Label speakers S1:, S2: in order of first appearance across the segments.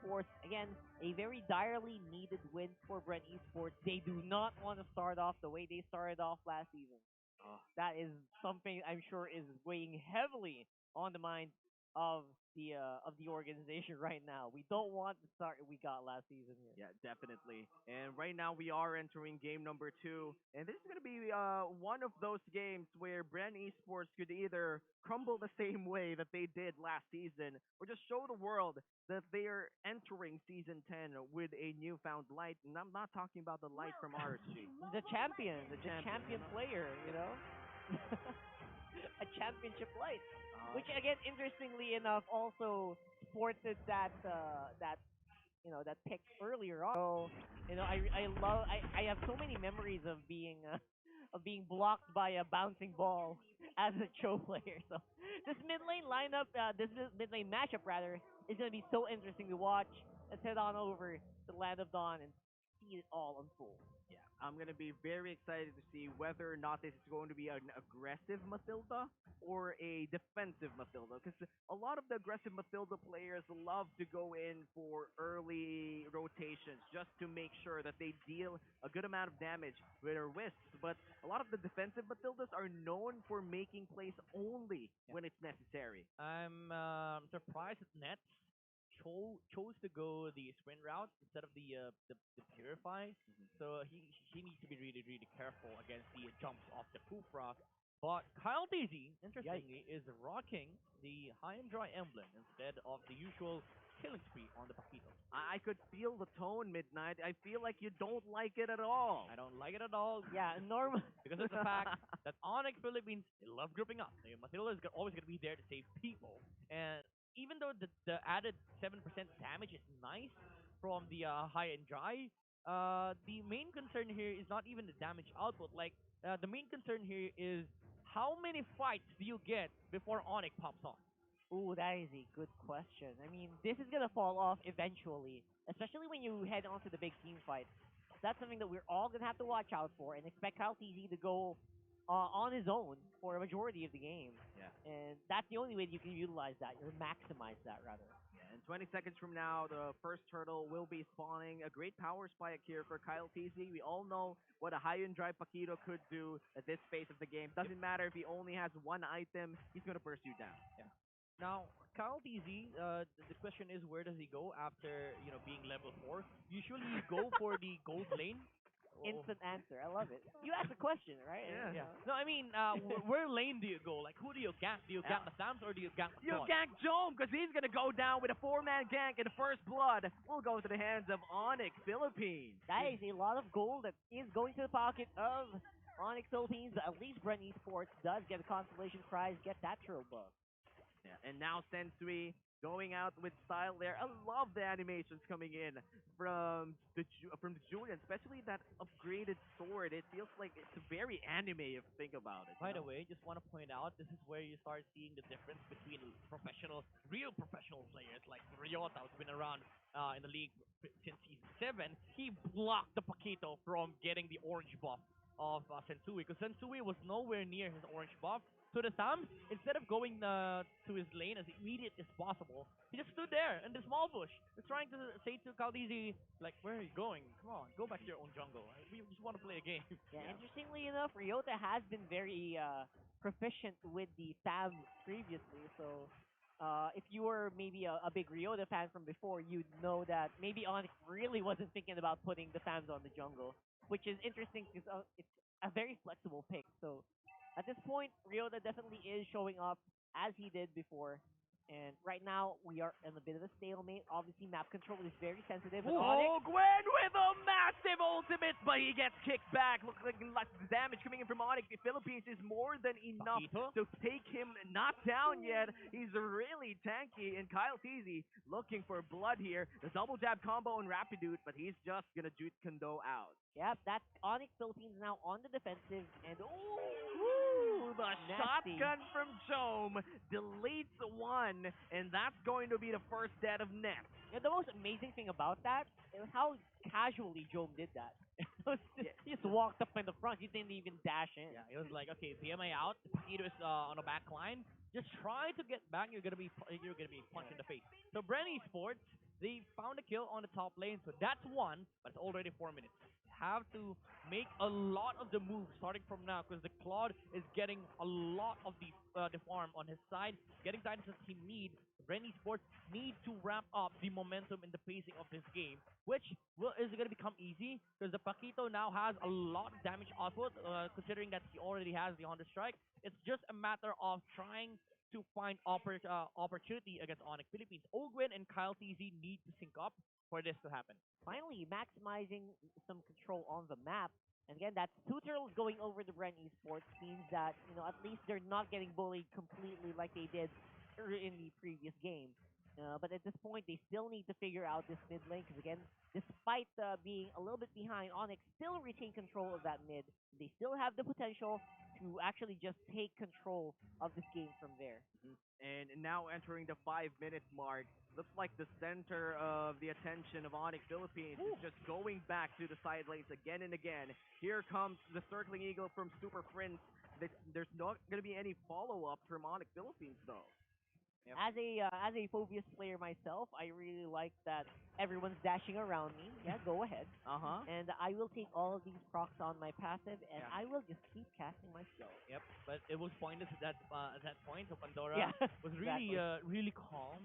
S1: Esports. Again, a very direly needed win for BREN Esports. They do not want to start off the way they started off last season. That is something I'm sure is weighing heavily on the mind of the organization right now. We don't want the start we got last season here.
S2: Yeah, definitely. And right now we are entering game number two, and this is gonna be one of those games where BREN Esports could either crumble the same way that they did last season, or just show the world that they are entering season 10 with a newfound light. And I'm not talking about the light from RSG.
S1: The champion player, you know, a championship light, which again, interestingly enough, also sported that pick earlier on. So I have so many memories of being blocked by a bouncing ball as a Cho player. So this mid lane lineup, this mid lane matchup rather, is gonna be so interesting to watch. Let's head on over to the Land of Dawn and see it all unfold.
S2: Yeah, I'm gonna be very excited to see whether or not this is going to be an aggressive Mathilda or a defensive Mathilda. Because a lot of the aggressive Mathilda players love to go in for early rotations just to make sure that they deal a good amount of damage with their wisps. But a lot of the defensive Mathildas are known for making plays only when it's necessary.
S3: I'm surprised that Nets chose to go the sprint route instead of the purify. So he needs to be really careful against the jumps of the Pufra. But Kyle DZ, interestingly, is rocking the high and dry emblem instead of the usual killing spree on the Paquito.
S2: I could feel the tone, Midnight. I feel like you don't like it at all.
S3: I don't like it at all.
S1: Yeah, normal.
S3: Because of the fact that ONIC Philippines, they love grouping up. Matilda is always going to be there to save people. And even though the added 7% damage is nice from the high and dry, the main concern here is not even the damage output. The main concern here is how many fights do you get before ONIC pops on?
S1: Ooh, that is a good question. I mean, this is gonna fall off eventually, especially when you head on to the big team fight. That's something that we're all gonna have to watch out for and expect Kyle TZ to go on his own for a majority of the game.
S2: Yeah.
S1: And that's the only way that you can utilize that, or maximize that rather.
S2: Yeah, and 20 seconds from now, the first turtle will be spawning. A great power spike here for Kyle TZ. We all know what a high and dry Paquito could do at this phase of the game. Doesn't matter if he only has one item, he's gonna burst you down.
S3: Yeah. Now, Kyle DZ, the question is where does he go after being level 4? Usually you go for the gold lane.
S1: Instant answer. I love it. You asked a question, right?
S2: Yeah.
S3: No, I mean, where lane do you go? Like, who do you gank? Do you gank the Sams or do you gank the
S2: You
S3: Claude?
S2: gank Jome, because he's going to go down with a 4-man gank in the first blood. Will go to the hands of ONIC Philippines.
S1: That is a lot of gold that is going to the pocket of ONIC Philippines. At least BREN Esports does get a consolation prize, get that turtle buff.
S2: Yeah, and now Sensui going out with style there. I love the animations coming in from the Julian, especially that upgraded sword. It feels like it's very anime if you think about it.
S3: By the way, just want to point out, this is where you start seeing the difference between real professional players like Ryota, who's been around in the league since season 7. He blocked the Paquito from getting the orange buff of Sensui, because Sensui was nowhere near his orange buff. So the Sam, instead of going to his lane as immediate as possible, he just stood there in the small bush. He's trying to say to Caldizi, like, where are you going? Come on, go back to your own jungle. We just want to play a game.
S1: Yeah, interestingly enough, Ryota has been very proficient with the Sam previously. So if you were maybe a big Ryota fan from before, you'd know that maybe ONIC really wasn't thinking about putting the Sams on the jungle, which is interesting because it's a very flexible pick. So at this point, Ryota definitely is showing up as he did before. And right now, we are in a bit of a stalemate. Obviously, map control is very sensitive.
S2: Oh, Gwen with a massive ultimate, but he gets kicked back. Looks like the damage coming in from ONIC. The Philippines is more than enough
S3: Paquito?
S2: to take him not down yet. He's really tanky, and Kyle Teasy looking for blood here. The double jab combo and Rapidude, but he's just gonna Jute Kondo out.
S1: Yep, that's ONIC Philippines now on the defensive, and
S2: The
S1: nasty.
S2: shotgun from Jome deletes one, and that's going to be the first dead of Net.
S1: And the most amazing thing about that is how casually Jome did that. He just walked up in the front. He didn't even dash in.
S3: Yeah, it was like, okay, PMI out. The Paquito is on the back line. Just try to get back. You're gonna be punched in the face. So BREN Esports, They found a kill on the top lane, so that's one, but it's already 4 minutes. Have to make a lot of the moves starting from now because the Claude is getting a lot of the farm on his side, getting the items that he needs. BREN Sports need to ramp up the momentum and the pacing of this game, which is going to become easy because the Paquito now has a lot of damage output, considering that he already has the Honda Strike. It's just a matter of trying to find opportunity against ONIC Philippines. Ogwin and Kyle TZ need to sync up for this to happen.
S1: Finally, maximizing some control on the map. And again, that's two turtles going over the BREN Esports means that, at least they're not getting bullied completely like they did in the previous game. But at this point, they still need to figure out this mid lane because, again, despite being a little bit behind, Onyx still retain control of that mid. They still have the potential to actually just take control of this game from there.
S2: And now entering the 5 minute mark, looks like the center of the attention of ONIC Philippines is just going back to the side lanes again and again. Here comes the circling eagle from Super Prince. There's not going to be any follow up from ONIC Philippines though.
S1: Yep. As a Phobius player myself, I really like that everyone's dashing around me. Yeah, go ahead. And I will take all of these procs on my passive, and
S3: Yeah.
S1: I will just keep casting my spell.
S3: Yep, but it was pointless at that point. So Pandora
S1: Yeah,
S3: was really
S1: exactly.
S3: really calm.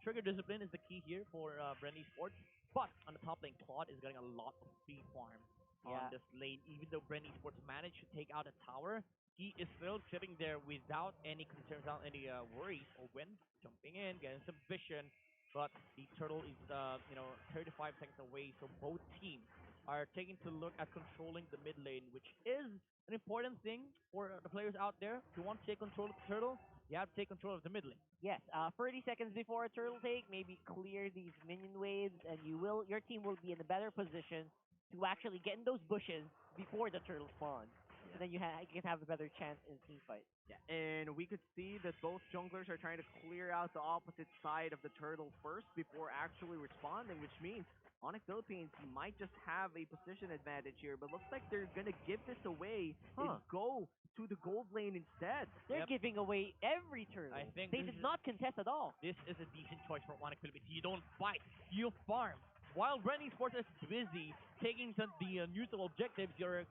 S3: Trigger discipline is the key here for BREN Sports. But on the top lane, Claude is getting a lot of free farm on
S1: Yeah.
S3: this lane. Even though BREN Sports managed to take out a tower, he is still sitting there without any concerns, without any worries. Or when jumping in, getting some vision, but the turtle is 35 seconds away. So both teams are taking to look at controlling the mid lane, which is an important thing for the players out there. If you want to take control of the turtle, you have to take control of the mid lane.
S1: Yes, 30 seconds before a turtle take, maybe clear these minion waves, and your team will be in a better position to actually get in those bushes before the turtle spawn. So then you can have a better chance in team fight.
S2: Yeah, and we could see that both junglers are trying to clear out the opposite side of the turtle first before actually responding, which means ONIC Philippines might just have a position advantage here, but looks like they're gonna give this away and go to the gold lane instead.
S1: They're
S3: Yep.
S1: giving away every turtle.
S3: I think
S1: They did not contest at all.
S3: this is a decent choice for ONIC Philippines. You don't fight, you farm. While BREN Sports is busy taking the neutral objectives, you're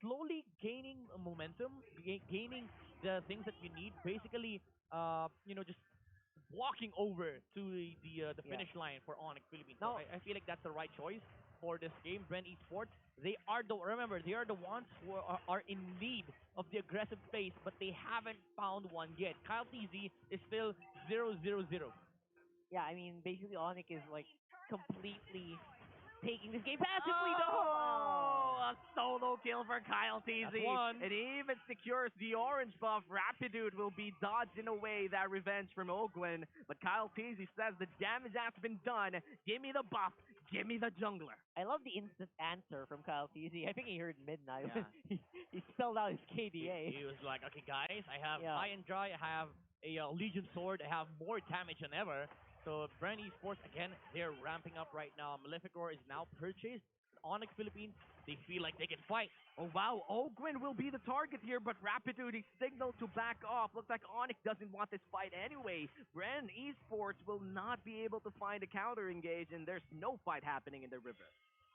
S3: slowly gaining momentum, gaining the things that you need. Basically, just walking over to the
S1: Yeah.
S3: finish line for ONIC Philippines. So
S1: Now,
S3: I feel like that's the right choice for this game. BREN Esports, they are the ones who are in need of the aggressive pace, but they haven't found one yet. Kyle TZ is still 0-0-0.
S1: yeah, I mean, basically, Onyx is like completely taking this game passively.
S2: Oh,
S1: No.
S2: a solo kill for Kyle TZ.
S3: That's one.
S2: It even secures the orange buff. Rapidude will be dodging away that revenge from Ogwin. But Kyle TZ says the damage has been done. Give me the buff. Give me the jungler.
S1: I love the instant answer from Kyle TZ. I think he heard midnight.
S3: Yeah.
S1: He spelled out his KDA.
S3: He was like, okay, guys, I have
S1: Yeah.
S3: high and dry, I have a Legion sword, I have more damage than ever. So BREN Esports, again, they're ramping up right now. Maleficor is now purchased. ONIC Philippines, they feel like they can fight.
S2: Oh wow, Ogwin will be the target here, but Rapidude he signaled to back off. Looks like ONIC doesn't want this fight anyway. BREN Esports will not be able to find a counter engage, and there's no fight happening in the river.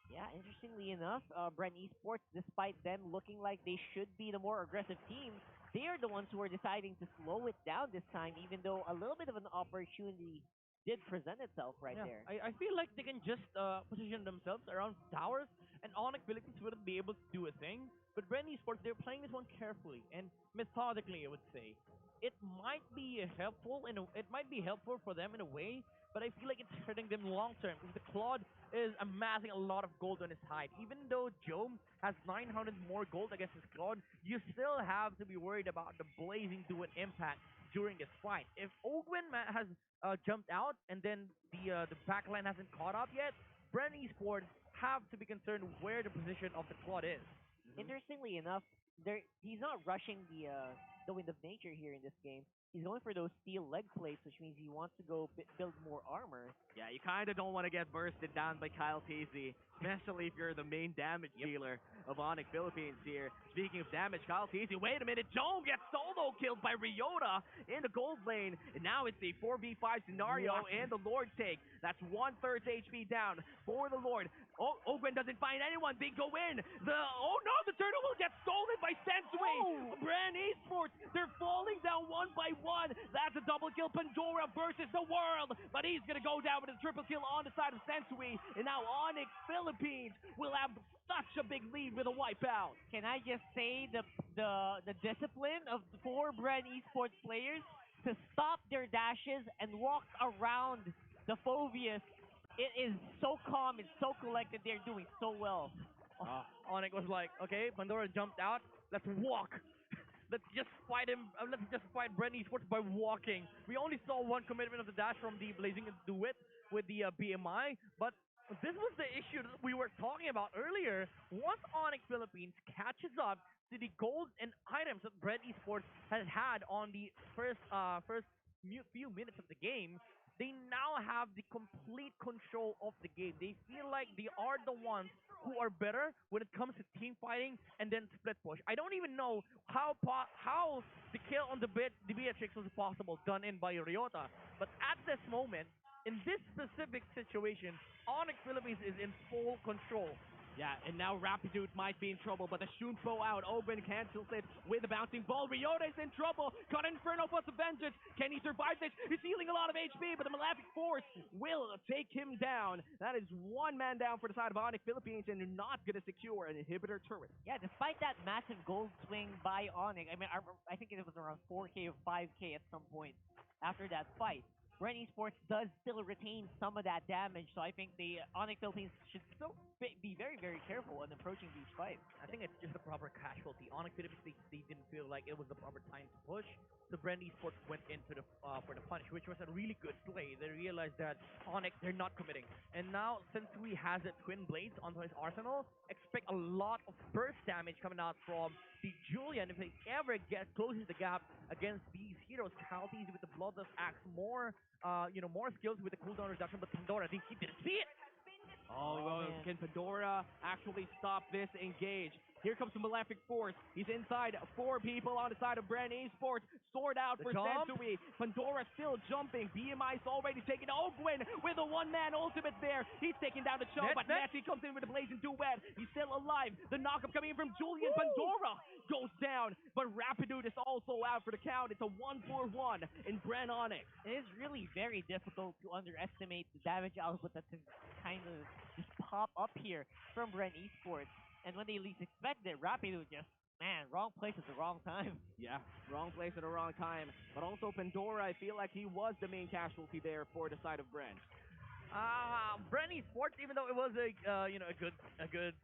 S1: Yeah, interestingly enough, BREN Esports, despite them looking like they should be the more aggressive team, they are the ones who are deciding to slow it down this time, even though a little bit of an opportunity did present itself right
S3: Yeah,
S1: there.
S3: I feel like they can just position themselves around towers, and ONIC Philippines wouldn't be able to do a thing. But BREN Esports, they're playing this one carefully and methodically, I would say. It might be helpful for them in a way, but I feel like it's hurting them long term because the Claude is amassing a lot of gold on his side. Even though Joe has 900 more gold against his Claude, you still have to be worried about the blazing dual impact during this fight. If Ogwin has jumped out and then the backline hasn't caught up yet, BREN Esports have to be concerned where the position of the Claude is.
S1: Interestingly enough, he's not rushing the Wind of Nature here in this game. He's going for those steel leg plates, which means he wants to go build more armor.
S2: Yeah, you kind of don't want to get bursted down by Kyle TZ. especially if you're the main damage
S3: Yep.
S2: dealer of ONIC Philippines here. Speaking of damage, Kyle Teasy, wait a minute, Joan gets solo killed by Ryota in the gold lane, and now it's a 4v5 scenario
S1: What?
S2: and the Lord take. That's 1/3 HP down for the Lord. Oh, Ogwen doesn't find anyone. They go in. Oh no, the turtle will get stolen by Sensui.
S1: Oh!
S2: BREN Esports, they're falling down one by one. That's a double kill. Pandora versus the world, but he's gonna go down with a triple kill on the side of Sensui. And now ONIC Philippines will have such a big lead with a wipeout.
S1: Can I just say the discipline of the four BREN esports players to stop their dashes and walk around the Phobius. It is so calm, it's so collected, they're doing so well.
S3: ONIC was like, okay, Pandora jumped out. Let's walk. Let's just fight him. Let's just fight BREN Esports by walking. We only saw one commitment of the dash from the Blazing Duet with the BMI, but this was the issue that we were talking about earlier. Once ONIC Philippines catches up to the gold and items that BREN Esports has had on the few minutes of the game, they now have the complete control of the game. They feel like they are the ones who are better when it comes to team fighting and then split push. I don't even know how the kill on the Beatrix was possible, done in by Ryota. But at this moment, in this specific situation, ONIC Philippines is in full control.
S2: Yeah, and now Rapidude might be in trouble, but the Shunpo out. Oben cancels it with a bouncing ball. Ryota is in trouble. Got Inferno plus a vengeance. Can he survive this? He's healing a lot of HP, but the Malefic Force will take him down. That is one man down for the side of ONIC Philippines, and they're not going to secure an inhibitor turret.
S1: Yeah, despite that massive gold swing by ONIC, I mean, I think it was around 4K or 5K at some point after that fight. BREN Esports does still retain some of that damage, so I think the ONIC Philippines should still be very, very careful when approaching these fights.
S3: I think it's just a proper casualty. ONIC Philippines, they didn't feel like it was the proper time to push. So BREN Esports went into the for the punish, which was a really good play. They realized that ONIC, they're not committing. And now, since we has a Twin Blades onto his arsenal, expect a lot of burst damage coming out from the Julian if they ever get closes the gap against these heroes. Casualties with the Bloodlust Axe, more more skills with the cooldown reduction, but Pandora, he didn't see it.
S2: Oh, well,
S1: man.
S2: can Pandora actually stop this engage? Here comes the Malefic Force. He's inside 4 people on the side of BREN Esports. Sword out for
S3: jump.
S2: Sensui. Pandora still jumping. BMI's already taken Ogwen with a one-man ultimate there. He's taking down the choke, but Nessie comes in with a blazing duet. He's still alive. The knockup coming in from Julian. Pandora goes down, but Rapidude is also out for the count. It's a 1-4-1 in BREN ONIC.
S1: It is really very difficult to underestimate the damage output that can kind of just pop up here from BREN Esports. And when they least expect it, Rapidude just, man, wrong place at the wrong time.
S2: Yeah, wrong place at the wrong time. But also Pandora, I feel like he was the main casualty there for the side of BREN.
S3: BREN Esports, even though it was a good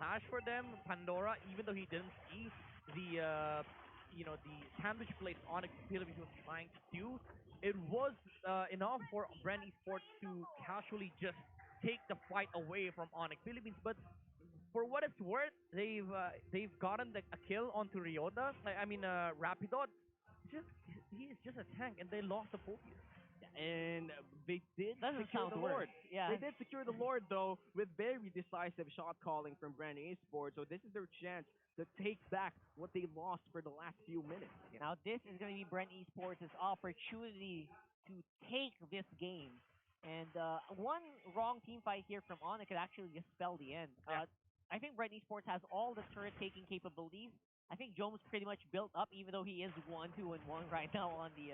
S3: clash for them, Pandora, even though he didn't see the the sandwich plate ONIC Philippines was trying to do, it was enough for BREN Esports to casually just take the fight away from ONIC Philippines. But for what it's worth, they've gotten a kill onto Ryota. Rapidot. He is just a tank, and they lost the focus.
S2: And they did
S1: Doesn't
S2: secure
S1: sound
S2: the
S1: worse.
S2: Lord.
S1: Yeah.
S2: They did secure the Lord, though, with very decisive shot calling from BREN Esports. So this is their chance to take back what they lost for the last few minutes.
S1: Now this is going to be BREN Esports' opportunity to take this game. And one wrong team fight here from ONIC could actually just spell the end.
S3: Yeah.
S1: I think BREN Esports has all the turret taking capabilities. I think Jones pretty much built up, even though he is 1-2-1 right now on the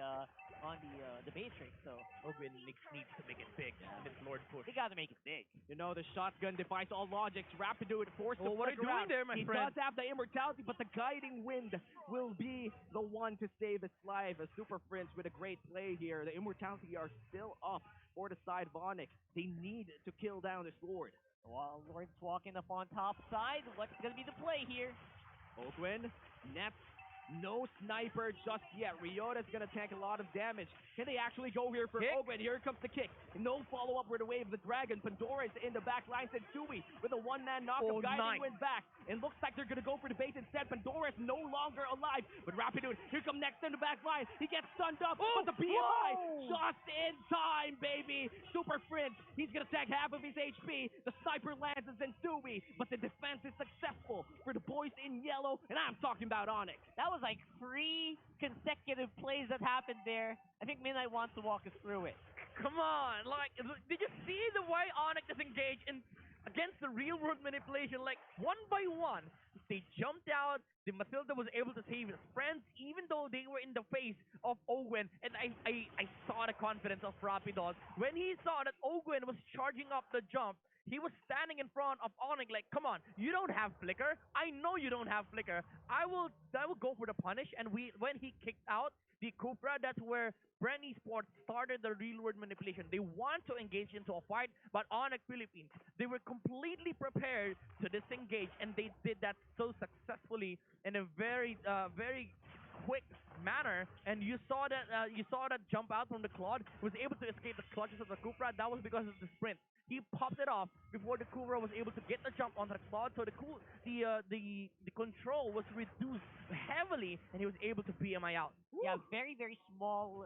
S1: Matrix. So
S3: Ogwen needs to make it big. This Lord push.
S1: they got to make it big.
S2: You know, the shotgun defies all logics. Rapidude forced to
S3: Well, what are you
S2: flicker
S3: doing
S2: out.
S3: there, my
S2: He
S3: friend?
S2: does have the immortality, but the guiding wind will be the one to save his life. A Super Prince with a great play here. The immortality are still up for the side of ONIC. They need to kill down this Lord.
S1: While Lord's walking up on top side, what's going to be the play here?
S2: Ogwen, nets No sniper just yet. Ryota's gonna tank a lot of damage. Can they actually go here for
S3: Kick.
S2: Ogwen? Here comes the kick. No follow-up for the wave of the dragon. Pandora is in the back line. Sensui with a one-man knockup
S3: Oh,
S2: guiding
S3: nice.
S2: win back. It looks like they're gonna go for the bait instead. Pandora is no longer alive. But Rapidude, here come next in the back line. He gets stunned up, but the BMI
S3: Whoa!
S2: just in time, baby. Super Fringe. He's gonna tank half of his HP. The sniper lands as Sensui, but the defense is successful for the boys in yellow, and I'm talking about ONIC.
S1: That was like 3 consecutive plays that happened there. I think Midnight wants to walk us through it.
S3: Come on, like, did you see the way Onyx is engaged in against the real world manipulation? Like, one by one, they jumped out. The Matilda was able to save his friends, even though they were in the face of Ogwen. And I saw the confidence of Rapidon when he saw that Ogwen was charging up the jump. He was standing in front of Onyx like, come on, you don't have flicker. I know you don't have flicker. I will go for the punish. And when he kicked out the Cupra, that's where BREN Esports started the real world manipulation. They want to engage into a fight, but Onyx Philippines, they were completely prepared to disengage, and they did that so successfully in a very quick manner. And you saw that jump out from the Claude, was able to escape the clutches of the Cupra. That was because of the sprint. He popped it off before the Kura was able to get the jump on the Claude, so the control was reduced heavily, and he was able to BMI out.
S1: Yeah, very, very small,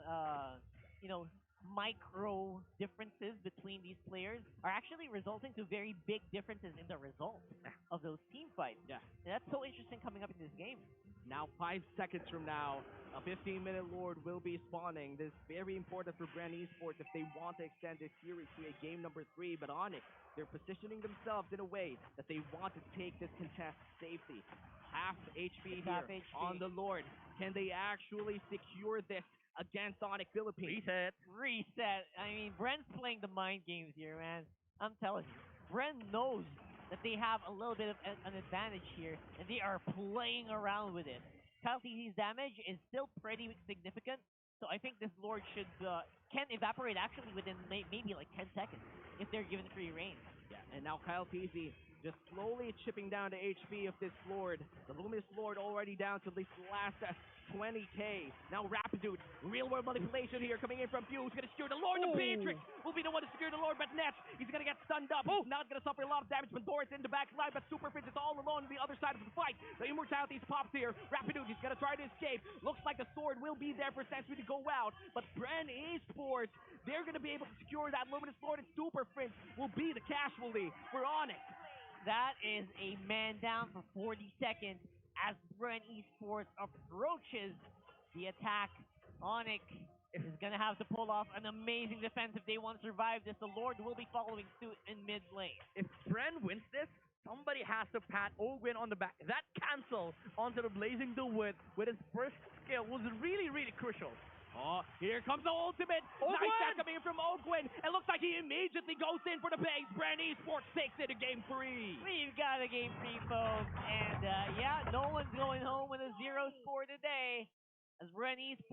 S1: you know, micro differences between these players are actually resulting to very big differences in the results of those team fights.
S2: Yeah.
S1: And that's so interesting coming up in this game.
S2: Now, 5 seconds from now, a 15-minute Lord will be spawning. This is very important for BREN Esports if they want to extend this series to a game number 3. But ONIC, they're positioning themselves in a way that they want to take this contest safely. Half HP
S1: Half
S2: here
S1: HP.
S2: on the Lord. Can they actually secure this against ONIC Philippines?
S3: Reset.
S1: Reset. I mean, Bren's playing the mind games here, man. I'm telling you. Bren knows that they have a little bit of an advantage here, and they are playing around with it. Kyle TC's damage is still pretty significant, so I think this Lord can evaporate actually within maybe like 10 seconds if they're given free reign.
S2: Yeah, and now Kyle Peasy just slowly chipping down the HP of this Lord. The Luminous Lord already down to this last 20k. Now Rapidude, real world manipulation here coming in from Fuse. Gonna secure the Lord. The Beatrix will be the one to secure the Lord, but Nets, he's gonna get stunned up. He's not gonna suffer a lot of damage. Pandora's in the back line, but Superfitz is all alone on the other side of the fight. The Immortality's popped here. Rapidude, he's gonna try to escape. Looks like the sword will be there for Sensui to go out, but BREN Esports, they're gonna be able to secure that Luminous Lord, and Superfitz will be the casualty for ONIC.
S1: That is a man down for 40 seconds as BREN Esports approaches the attack. ONIC is going to have to pull off an amazing defense if they want to survive this. The Lord will be following suit in mid lane.
S3: If BREN wins this, somebody has to pat Ogwen on the back. That cancel onto the Blazing the Wood with his first skill was really, really crucial.
S2: Oh, here comes the ultimate.
S3: Ogwen!
S2: Nice shot coming in from Ogwen. It looks like he immediately goes in for the base. BREN Esports takes it to game 3.
S1: We've got a game 3, folks. And yeah, no one's going home with a 0 score today as BREN Esports